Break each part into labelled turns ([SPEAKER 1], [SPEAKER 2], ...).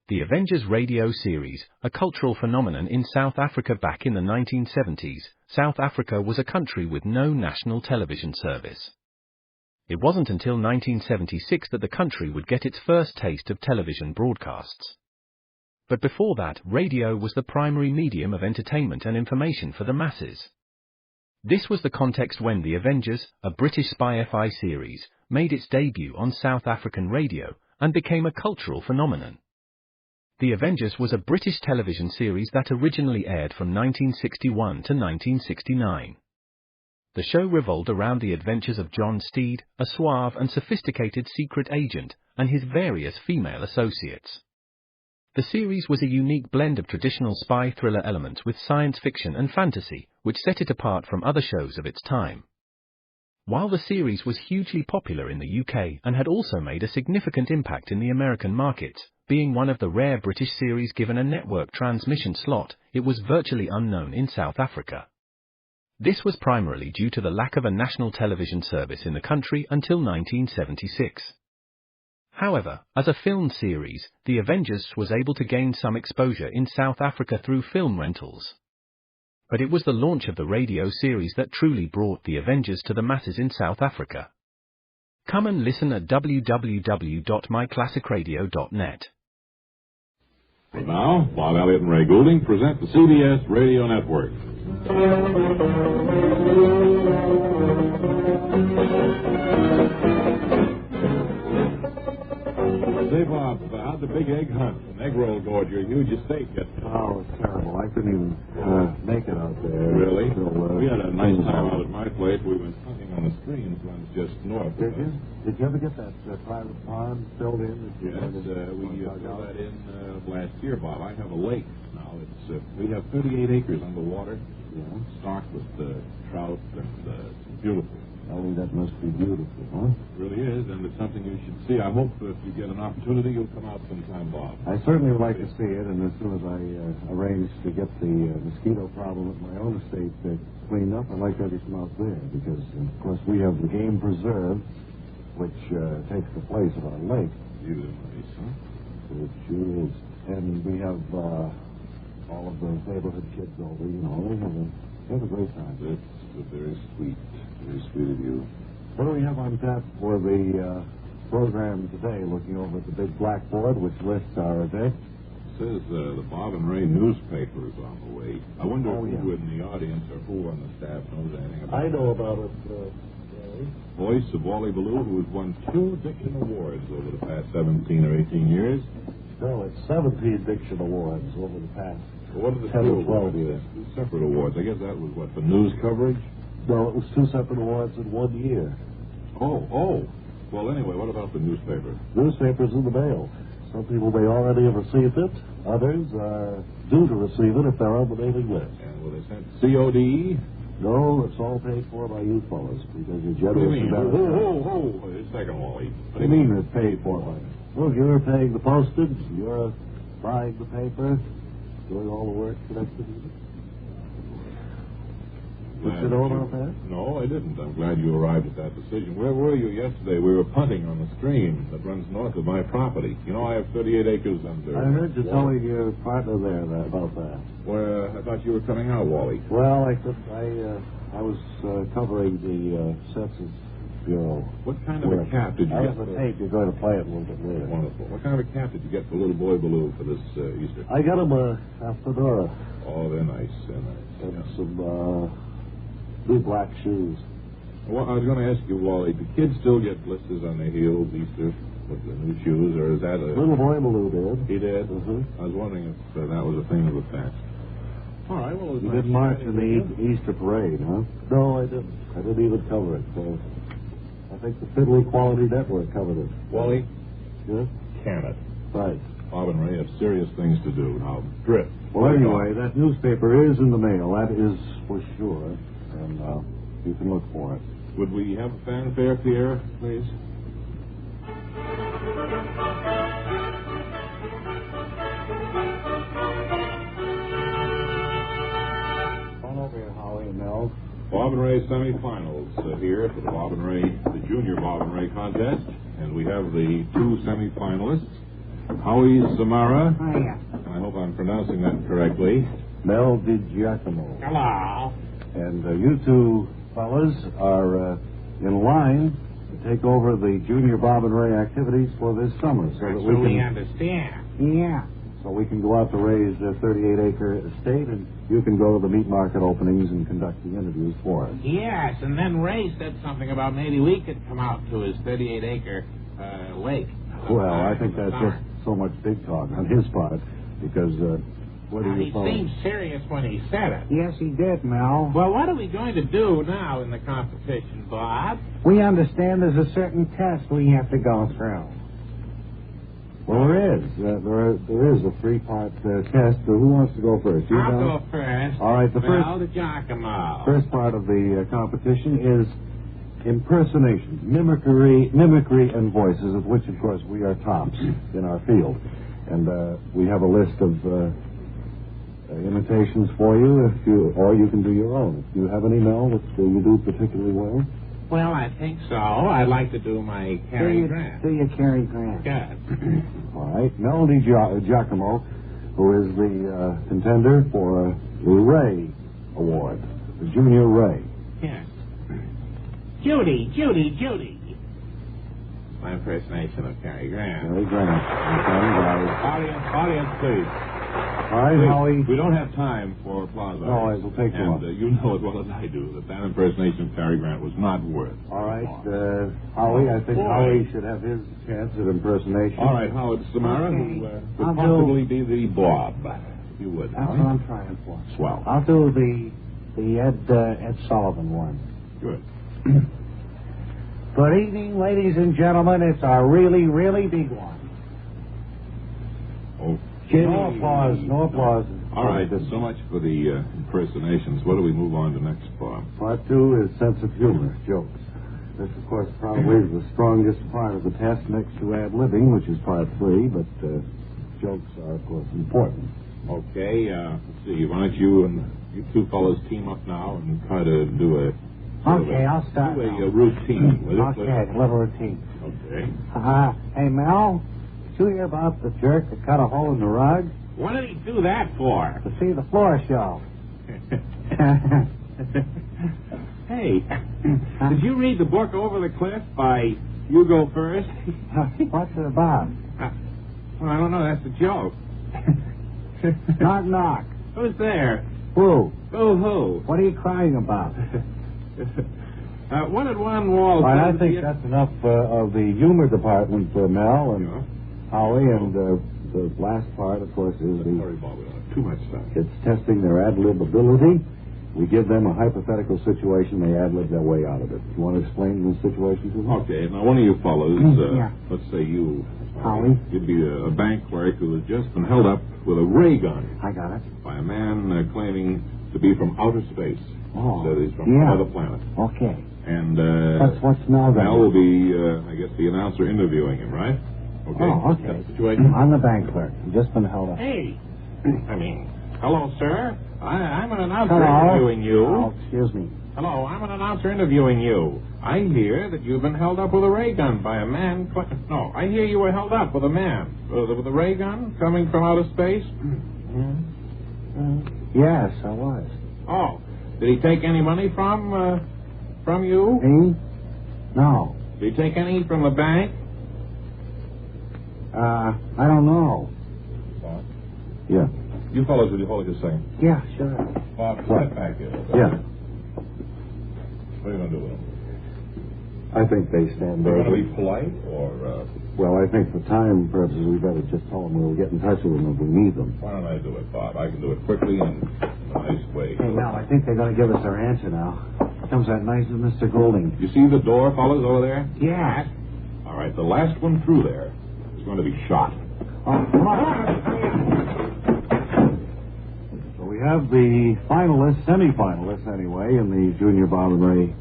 [SPEAKER 1] The Avengers radio series, a cultural phenomenon in South Africa back in the 1970s. South Africa was a country with no national television service. It wasn't until 1976 that the country would get its first taste of television broadcasts. But before that, radio was the primary medium of entertainment and information for the masses. This was the context when The Avengers, a British spy FI series, made its debut on South African radio and became a cultural phenomenon. The Avengers was a British television series that originally aired from 1961 to 1969. The show revolved around the adventures of John Steed, a suave and sophisticated secret agent, and his various female associates. The series was a unique blend of traditional spy thriller elements with science fiction and fantasy, which set it apart from other shows of its time. While the series was hugely popular in the UK and had also made a significant impact in the American markets, being one of the rare British series given a network transmission slot, it was virtually unknown in South Africa. This was primarily due to the lack of a national television service in the country until 1976. However, as a film series, The Avengers was able to gain some exposure in South Africa through film rentals. But it was the launch of the radio series that truly brought The Avengers to the masses in South Africa. Come and listen at www.myclassicradio.net.
[SPEAKER 2] And now, Bob Elliott and Ray Goulding present the CBS Radio Network. Say, Bob, how'd the big egg hunt and egg roll go at your huge estate get?
[SPEAKER 3] Oh, it's terrible. I couldn't even make it out there.
[SPEAKER 2] Really?
[SPEAKER 3] So,
[SPEAKER 2] we had a nice time out at my place. We went hunting on the streams runs just north.
[SPEAKER 3] Did you? Did you ever get that private pond filled in?
[SPEAKER 2] Yes, we filled that in last year, Bob. I have a lake now. It's we have 38 acres underwater, stocked with trout, and it's beautiful.
[SPEAKER 3] I think that must be beautiful, huh?
[SPEAKER 2] It really is, and it's something you should see. I hope if you get an opportunity, you'll come out sometime, Bob.
[SPEAKER 3] I certainly would like to see it, and as soon as I arrange to get the mosquito problem at my own estate cleaned up, I'd like to come out there, because, of course, we have the game preserve, which takes the place of our lake.
[SPEAKER 2] Beautiful place, huh?
[SPEAKER 3] It sure is. And we have all of the neighborhood kids over, we have a great time.
[SPEAKER 2] That's very sweet. Very sweet of you.
[SPEAKER 3] What do we have on tap for the program today, looking over at the big blackboard, which lists our event?
[SPEAKER 2] It says the Bob and Ray newspaper is on the way. I wonder who in the audience or who on the staff knows anything about it.
[SPEAKER 3] I know about it, Ray.
[SPEAKER 2] Voice of Wally Ballou, who has won 2 Diction Awards over the past 17 or 18 years.
[SPEAKER 3] No, it's 17 Diction Awards over the past
[SPEAKER 2] 10
[SPEAKER 3] or 12 years.
[SPEAKER 2] 2 separate awards. I guess that was, for news coverage?
[SPEAKER 3] No, it was 2 separate awards in 1 year.
[SPEAKER 2] Oh. Well, anyway, what about the newspaper?
[SPEAKER 3] Newspaper's in the mail. Some people may already have received it. Others are due to receive it if they're on the mailing list.
[SPEAKER 2] And will they send COD?
[SPEAKER 3] No, it's all paid for by you fellas, because you're
[SPEAKER 2] What do you
[SPEAKER 3] generous.
[SPEAKER 2] mean? Wait a second, Wally.
[SPEAKER 3] What do you mean it's paid for by? Well, you're paying the postage, you're buying the paper, doing all the work connected with it. Did you know about that?
[SPEAKER 2] No, I didn't. I'm glad you arrived at that decision. Where were you yesterday? We were punting on the stream that runs north of my property. You know, I have 38 acres under...
[SPEAKER 3] I heard you telling your partner there about that.
[SPEAKER 2] Well, I thought you were coming out, Wally.
[SPEAKER 3] Well, I was covering the Census Bureau.
[SPEAKER 2] What kind of a cap did you get?
[SPEAKER 3] I have a tape. You're going to play it a little bit later.
[SPEAKER 2] Wonderful. What kind of a cap did you get for little boy Ballou for this Easter?
[SPEAKER 3] I got him a fedora.
[SPEAKER 2] Oh, they're nice.
[SPEAKER 3] And some... new black shoes.
[SPEAKER 2] Well, I was going to ask you, Wally, do kids still get blisters on their heels Easter with the new shoes, or is that a...
[SPEAKER 3] Little boy Ballou did.
[SPEAKER 2] He did?
[SPEAKER 3] Mm-hmm.
[SPEAKER 2] I was wondering if that was a thing of the past. All right, well...
[SPEAKER 3] You didn't march in the Easter parade, huh? No, I didn't. I didn't even cover it. I think the Fiddly Quality Network covered it.
[SPEAKER 2] Wally?
[SPEAKER 3] Yeah?
[SPEAKER 2] Can it?
[SPEAKER 3] Right.
[SPEAKER 2] Bob and Ray have serious things to do. Now, drift.
[SPEAKER 3] Well, anyway, that newspaper is in the mail. That is for sure. And you can look for it.
[SPEAKER 2] Would we have a fanfare, Pierre, please?
[SPEAKER 3] Come over here, Holly and Mel.
[SPEAKER 2] Bob and Ray semifinals here for the Bob and Ray, the Junior Bob and Ray contest. And we have the 2 semifinalists. Howie Samara.
[SPEAKER 4] Hiya.
[SPEAKER 2] I hope I'm pronouncing that correctly.
[SPEAKER 3] Mel DiGiacomo.
[SPEAKER 4] Hello.
[SPEAKER 3] And you two fellas are in line to take over the Junior Bob and Ray activities for this summer, so that
[SPEAKER 4] we understand. Yeah.
[SPEAKER 3] So we can go out to Ray's 38-acre estate, and you can go to the meat market openings and conduct the interviews for us.
[SPEAKER 4] Yes, and then Ray said something about maybe we could come out to his 38-acre lake.
[SPEAKER 3] Well, I think that's just so much big talk on his part, because what do you
[SPEAKER 4] he
[SPEAKER 3] suppose?
[SPEAKER 4] seemed serious when he said it.
[SPEAKER 5] Yes, he did, Mel.
[SPEAKER 4] Well, what are we going to do now in the competition, Bob?
[SPEAKER 5] We understand there's a certain test we have to go through.
[SPEAKER 3] Well, there is. There is a three-part test. Who wants to go first? You
[SPEAKER 4] I'll
[SPEAKER 3] know?
[SPEAKER 4] go first.
[SPEAKER 3] All right, the
[SPEAKER 4] Mel DiGiacomo.
[SPEAKER 3] first part of the competition is impersonation, mimicry and voices, of which, of course, we are tops in our field. And we have a list of imitations for you, or you can do your own. Do you have any, Mel, that you do particularly well?
[SPEAKER 4] Well, I think so. I'd like to do my Cary Grant.
[SPEAKER 5] Do your Cary Grant.
[SPEAKER 4] Good.
[SPEAKER 3] All right. Melody Giacomo, who is the contender for the Ray Award, the Junior Ray.
[SPEAKER 4] Yes. Judy. My impersonation of Cary Grant.
[SPEAKER 3] Cary Grant.
[SPEAKER 2] Audience, please.
[SPEAKER 3] All right,
[SPEAKER 2] Please,
[SPEAKER 3] Howie.
[SPEAKER 2] we don't have time for applause.
[SPEAKER 3] No, it will take too long.
[SPEAKER 2] And you know as well as I do that impersonation of Cary Grant was not worth.
[SPEAKER 3] All right, Howie, I think Howie should have his chance at impersonation.
[SPEAKER 2] All right, Howard Samara, who
[SPEAKER 5] I'll
[SPEAKER 2] could possibly be the Bob, if you would.
[SPEAKER 5] That's what I'm trying for.
[SPEAKER 2] Swell.
[SPEAKER 5] I'll do the Ed Sullivan one.
[SPEAKER 2] Good.
[SPEAKER 5] Good evening, ladies and gentlemen. It's a really, really big one.
[SPEAKER 2] Oh.
[SPEAKER 3] No applause.
[SPEAKER 2] All right, so much for the impersonations. What do we move on to next, Bob?
[SPEAKER 3] Part two is sense of humor, jokes. This, of course, probably is the strongest part of the test next to ad-libbing, which is part three, but jokes are, of course, important.
[SPEAKER 2] Okay, let's see. Why don't you and you two fellows team up now and try to do a...
[SPEAKER 5] Okay, I'll start.
[SPEAKER 2] Do a routine. Will you,
[SPEAKER 5] Okay, little routine.
[SPEAKER 2] Okay.
[SPEAKER 5] Hey, Mel, did you hear about the jerk that cut a hole in the rug?
[SPEAKER 4] What did he do that for?
[SPEAKER 5] To see the floor show.
[SPEAKER 4] Hey, did you read the book Over the Cliff by You Go First?
[SPEAKER 5] What's it about?
[SPEAKER 4] Well, I don't know. That's a joke.
[SPEAKER 5] Knock, knock.
[SPEAKER 4] Who's there?
[SPEAKER 5] Who?
[SPEAKER 4] Who?
[SPEAKER 5] What are you crying about?
[SPEAKER 4] What did one wall...
[SPEAKER 3] Well, I think that's enough of the humor department, Mel and Howie, and the last part, of course, is
[SPEAKER 2] Sorry, Bob, we don't have too much time.
[SPEAKER 3] it's testing their ad-lib ability. We give them a hypothetical situation, they ad-lib their way out of it. You want to explain the situation to them?
[SPEAKER 2] Okay, now one of you fellows,
[SPEAKER 5] Yeah.
[SPEAKER 2] let's say you...
[SPEAKER 5] Howie?
[SPEAKER 2] You'd be a bank clerk who has just been held up with a ray gun
[SPEAKER 5] I got it.
[SPEAKER 2] by a man claiming to be from outer space.
[SPEAKER 5] Oh,
[SPEAKER 2] Said he's from
[SPEAKER 5] yeah.
[SPEAKER 2] another planet.
[SPEAKER 5] Okay.
[SPEAKER 2] And
[SPEAKER 5] What's Mel then?
[SPEAKER 2] Mel will be, I guess, the announcer interviewing him, right? Okay.
[SPEAKER 5] Oh, okay.
[SPEAKER 2] That's the situation.
[SPEAKER 5] I'm the bank clerk. I've just been held up.
[SPEAKER 4] Hey. Hello, sir. I'm an announcer
[SPEAKER 5] Hello.
[SPEAKER 4] interviewing you.
[SPEAKER 5] Oh, excuse me.
[SPEAKER 4] Hello, I'm an announcer interviewing you. I hear that you've been held up with a ray gun by a man... No, I hear you were held up with a man with a ray gun coming from outer space.
[SPEAKER 5] Yes, I was.
[SPEAKER 4] Oh, did he take any money from you?
[SPEAKER 5] Me? No.
[SPEAKER 4] Did he take any from the bank?
[SPEAKER 5] I don't know.
[SPEAKER 2] Bob?
[SPEAKER 3] Yeah.
[SPEAKER 2] You fellows, will you hold it just a second?
[SPEAKER 5] Yeah, sure.
[SPEAKER 2] Bob,
[SPEAKER 3] What?
[SPEAKER 2] step back here.
[SPEAKER 3] Yeah.
[SPEAKER 2] What are you going to do with him?
[SPEAKER 3] I think they stand
[SPEAKER 2] Are you
[SPEAKER 3] there.
[SPEAKER 2] going to be polite, or...
[SPEAKER 3] Well, I think for time purposes, we better just tell them we'll get in touch with them if we need them.
[SPEAKER 2] Why don't I do it, Bob? I can do it quickly and in a nice way.
[SPEAKER 5] Hey, Mel, I think they're going to give us their answer now. Here comes that nice Mr. Goulding.
[SPEAKER 2] You see the door, fellas, over there?
[SPEAKER 5] Yeah.
[SPEAKER 2] All right, the last one through there is going to be shot.
[SPEAKER 5] Oh, come on.
[SPEAKER 3] So we have the finalists, semi-finalists anyway, in the Junior Bob and Ray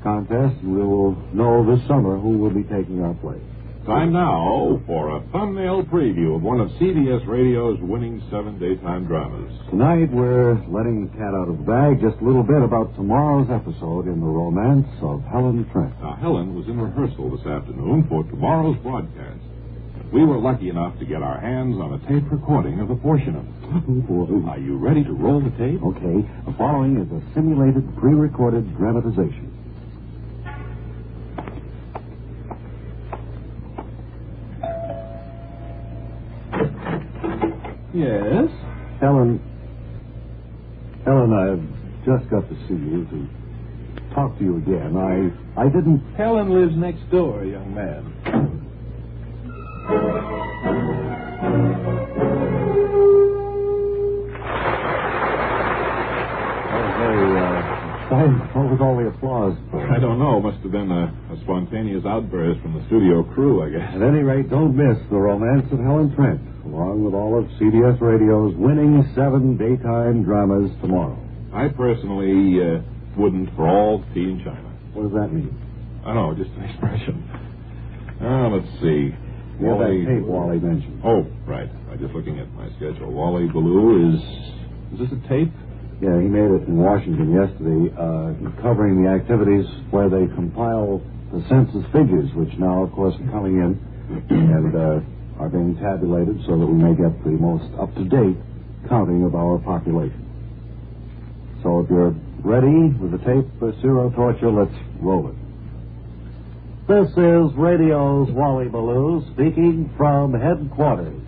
[SPEAKER 3] contest, and we will know this summer who will be taking our place.
[SPEAKER 2] Time now for a thumbnail preview of one of CBS Radio's winning 7 daytime dramas.
[SPEAKER 3] Tonight we're letting the cat out of the bag just a little bit about tomorrow's episode in the romance of Helen Trent.
[SPEAKER 2] Now, Helen was in rehearsal this afternoon for tomorrow's broadcast. we were lucky enough to get our hands on a tape recording of a portion of it. Are you ready to roll the tape?
[SPEAKER 3] Okay. The following is a simulated, pre-recorded dramatization.
[SPEAKER 2] Yes?
[SPEAKER 3] Helen, I've just got to see you to talk to you again. I didn't...
[SPEAKER 2] Helen lives next door, young man.
[SPEAKER 3] What was all the applause for?
[SPEAKER 2] I don't know. Must have been a spontaneous outburst from the studio crew, I guess.
[SPEAKER 3] At any rate, don't miss The Romance of Helen Trent, along with all of CBS Radio's winning 7 daytime dramas tomorrow.
[SPEAKER 2] I personally wouldn't for all tea in China.
[SPEAKER 3] What does that mean?
[SPEAKER 2] I don't know, just an expression. Let's see.
[SPEAKER 3] You have that tape Wally mentioned.
[SPEAKER 2] Oh, right. I'm just looking at my schedule. Wally Ballou is this a tape?
[SPEAKER 3] Yeah, he made it in Washington yesterday, covering the activities where they compile the census figures, which now, of course, are coming in and are being tabulated so that we may get the most up-to-date counting of our population. So if you're ready with the tape, Zero Torture, let's roll it. This is radio's Wally Ballou speaking from headquarters,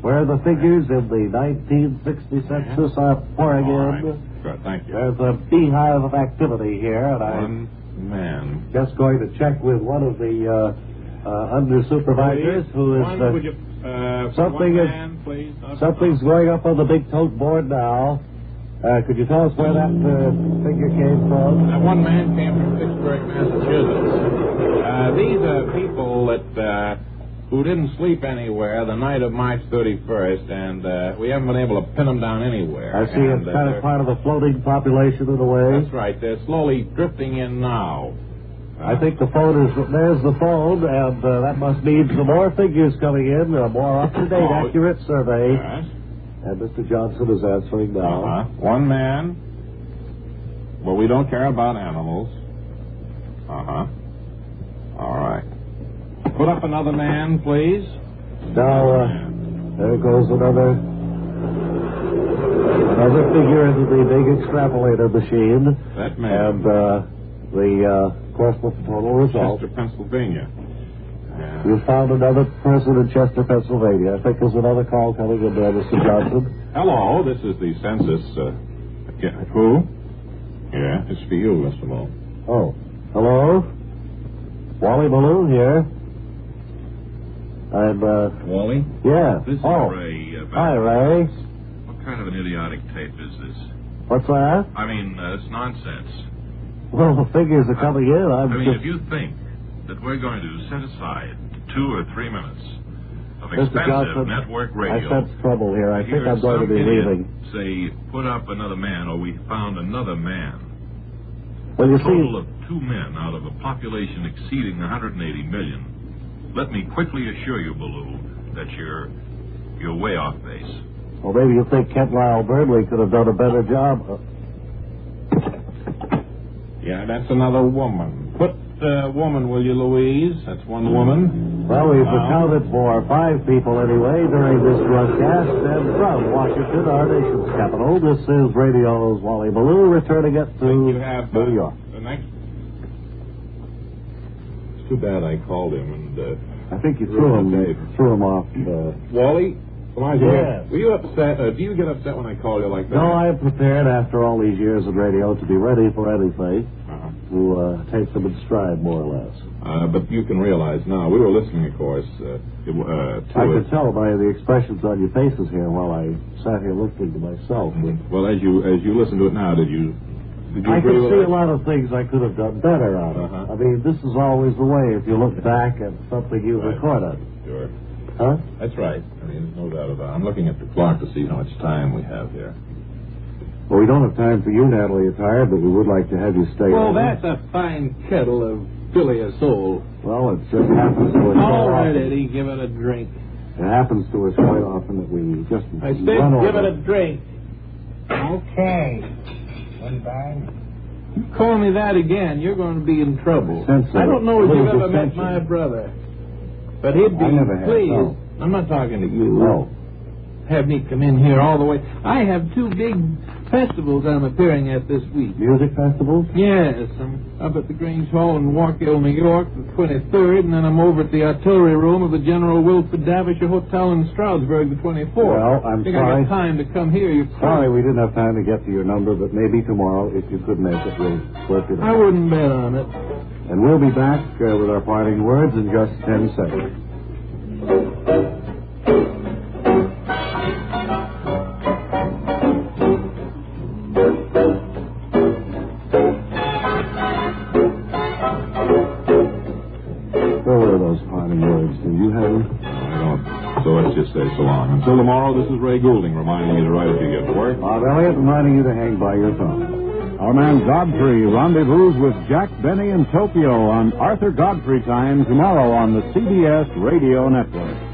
[SPEAKER 3] where the figures in the 1960 census are pouring in.
[SPEAKER 2] Good, thank you.
[SPEAKER 3] There's a beehive of activity here, and I'm just going to check with one of the under supervisors who is... something's going up on the big tote board now. Could you tell us where that figure came from?
[SPEAKER 4] That one man came from Pittsburgh, Massachusetts. These are people that who didn't sleep anywhere the night of March 31st, and we haven't been able to pin them down anywhere.
[SPEAKER 3] I see it's kind of part of the floating population in a way.
[SPEAKER 4] That's right. They're slowly drifting in now.
[SPEAKER 3] I think the phone is... There's the phone, and that must mean some more figures coming in, a more up-to-date, accurate survey.
[SPEAKER 2] Yes.
[SPEAKER 3] And Mr. Johnson is answering now.
[SPEAKER 2] One man. Well, we don't care about animals. All right. Put up another man, please.
[SPEAKER 3] Now, there goes another figure into the big extrapolator machine.
[SPEAKER 2] That man.
[SPEAKER 3] And of course, what's the total result?
[SPEAKER 2] Chester, Pennsylvania.
[SPEAKER 3] You found another person in Chester, Pennsylvania. I think there's another call coming in there, Mr. Johnson.
[SPEAKER 2] Hello, this is the census. Who? Yeah, it's for you, Mr. Moe.
[SPEAKER 3] Oh, hello? Wally Ballou here. I'm,
[SPEAKER 2] Wally?
[SPEAKER 3] Yeah.
[SPEAKER 6] This is
[SPEAKER 3] Ray.
[SPEAKER 6] Hi,
[SPEAKER 3] Ray.
[SPEAKER 6] What kind of an idiotic tape is this?
[SPEAKER 3] What's that?
[SPEAKER 6] I mean, it's nonsense.
[SPEAKER 3] Well, the figures are coming in.
[SPEAKER 6] If you think that we're going to set aside 2 or 3 minutes of
[SPEAKER 3] Mr.
[SPEAKER 6] expensive
[SPEAKER 3] Johnson,
[SPEAKER 6] network radio...
[SPEAKER 3] I sense trouble here. I think I'm going to be leaving.
[SPEAKER 6] Say, put up another man, or we found another man.
[SPEAKER 3] Well, you
[SPEAKER 6] a total of 2 men out of a population exceeding 180 million. Let me quickly assure you, Ballou, that you're way off base.
[SPEAKER 3] Well, maybe you think Kent Lyle Burnley could have done a better job.
[SPEAKER 2] Yeah, that's another woman. Put woman, will you, Louise? That's one woman.
[SPEAKER 3] Well, we've accounted for 5 people anyway during this broadcast. And from Washington, our nation's capital, this is radio's Wally Ballou returning it to
[SPEAKER 2] New
[SPEAKER 3] York.
[SPEAKER 2] The next. It's too bad I called him and.
[SPEAKER 3] I think you threw him off.
[SPEAKER 2] Wally?
[SPEAKER 3] Yes.
[SPEAKER 2] Were you upset? Do you get upset when I call you like that?
[SPEAKER 3] No, I'm prepared after all these years of radio to be ready for anything. To take them in stride, more or less.
[SPEAKER 2] But you can realize now, we were listening, of course, to
[SPEAKER 3] I could tell by the expressions on your faces here while I sat here listening to myself.
[SPEAKER 2] Well, as you listen to it now, did you
[SPEAKER 3] I could see a lot of things I could have done better on it. I mean, this is always the way if you look back at something you recorded.
[SPEAKER 2] Sure.
[SPEAKER 3] Huh?
[SPEAKER 2] That's right. I mean, there's no doubt about it. I'm looking at the clock to see how much time we have here.
[SPEAKER 3] Well, we don't have time for you, Natalie. You're tired, but we would like to have you stay
[SPEAKER 4] Well,
[SPEAKER 3] over.
[SPEAKER 4] that's a fine kettle of Philly soul.
[SPEAKER 3] Well, it just happens to us
[SPEAKER 4] All
[SPEAKER 3] quite
[SPEAKER 4] right,
[SPEAKER 3] often.
[SPEAKER 4] Eddie, give it a drink.
[SPEAKER 3] It happens to us quite often that we just
[SPEAKER 4] I said
[SPEAKER 3] run
[SPEAKER 4] give
[SPEAKER 3] over.
[SPEAKER 4] it a drink.
[SPEAKER 5] Okay. One bag.
[SPEAKER 4] You call me that again, you're going to be in trouble.
[SPEAKER 3] Sense of
[SPEAKER 4] I don't know if you've
[SPEAKER 3] little
[SPEAKER 4] ever met
[SPEAKER 3] dissension.
[SPEAKER 4] my brother. But he'd be
[SPEAKER 3] I never have,
[SPEAKER 4] pleased.
[SPEAKER 3] no.
[SPEAKER 4] I'm not talking to you.
[SPEAKER 3] No.
[SPEAKER 4] Have me come in here all the way. I have 2 big festivals I'm appearing at this week.
[SPEAKER 3] Music festivals?
[SPEAKER 4] Yes, I'm up at the Grange Hall in Warkill, New York, the 23rd, and then I'm over at the artillery room of the General Wilfred Davishire Hotel in Stroudsburg, the 24th.
[SPEAKER 3] Well, I'm
[SPEAKER 4] I think
[SPEAKER 3] sorry.
[SPEAKER 4] I got time to come here. You're
[SPEAKER 3] Sorry we didn't have time to get to your number, but maybe tomorrow, if you could make it, we'll work it out.
[SPEAKER 4] I wouldn't bet on it.
[SPEAKER 3] And we'll be back with our parting words in just 10 seconds. Do you have them?
[SPEAKER 2] I don't. So let's just say so long. Until tomorrow, this is Ray Goulding reminding you to write if you get work.
[SPEAKER 3] Bob Elliott reminding you to hang by your thumb.
[SPEAKER 7] Our man Godfrey rendezvous with Jack Benny in Tokyo on Arthur Godfrey time tomorrow on the CBS Radio Network.